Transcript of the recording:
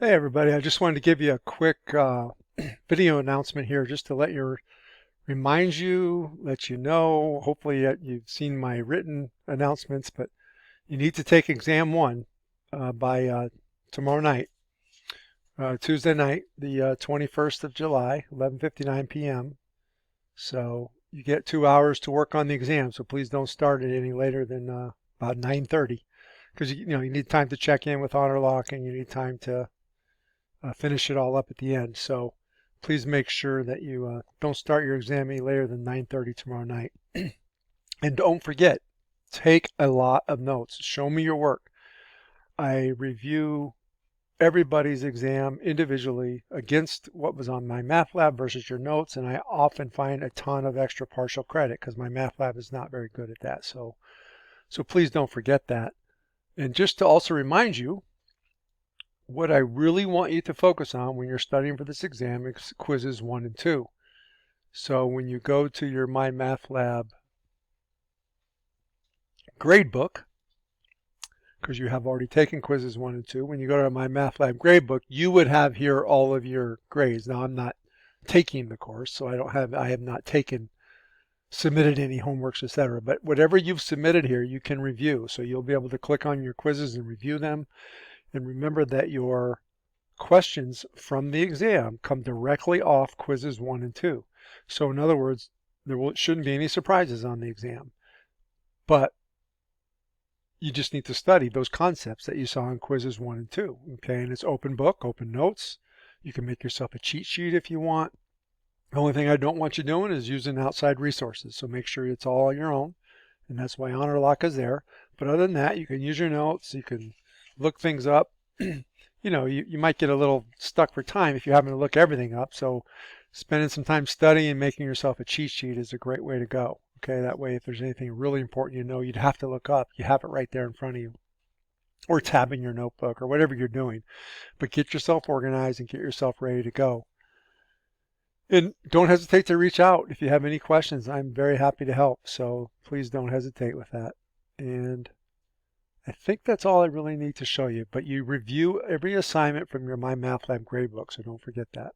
Hey everybody, I just wanted to give you a quick video announcement here just to remind you, let you know, hopefully you've seen my written announcements, but you need to take exam one by tomorrow night, Tuesday night, the 21st of July, 11:59 p.m. So you get 2 hours to work on the exam, so please don't start it any later than about 9:30 because you need time to check in with Honor Lock and you need time to finish it all up at the end. So please make sure that you don't start your exam any later than 9:30 tomorrow night. And don't forget, take a lot of notes. Show me your work. I review everybody's exam individually against what was on my math lab versus your notes, and I often find a ton of extra partial credit because my math lab is not very good at that. So please don't forget that. And just to also remind you, what I really want you to focus on when you're studying for this exam is quizzes 1 and 2. So when you go to your My Math Lab gradebook, because you have already taken quizzes 1 and 2, when you go to My Math Lab gradebook, you would have here all of your grades. Now I'm not taking the course, so I have not submitted any homeworks, etc. But whatever you've submitted here, you can review. So you'll be able to click on your quizzes and review them. And remember that your questions from the exam come directly off quizzes 1 and 2. So in other words, shouldn't be any surprises on the exam. But you just need to study those concepts that you saw in quizzes 1 and 2. Okay, and it's open book, open notes. You can make yourself a cheat sheet if you want. The only thing I don't want you doing is using outside resources. So make sure it's all on your own. And that's why Honor Lock is there. But other than that, you can use your notes. You can look things up. You might get a little stuck for time if you're having to look everything up. So spending some time studying and making yourself a cheat sheet is a great way to go. Okay, that way if there's anything really important you'd have to look up, you have it right there in front of you. Or tab in your notebook or whatever you're doing. But get yourself organized and get yourself ready to go. And don't hesitate to reach out if you have any questions. I'm very happy to help. So please don't hesitate with that. And I think that's all I really need to show you, but you review every assignment from your My Math Lab gradebook, so don't forget that.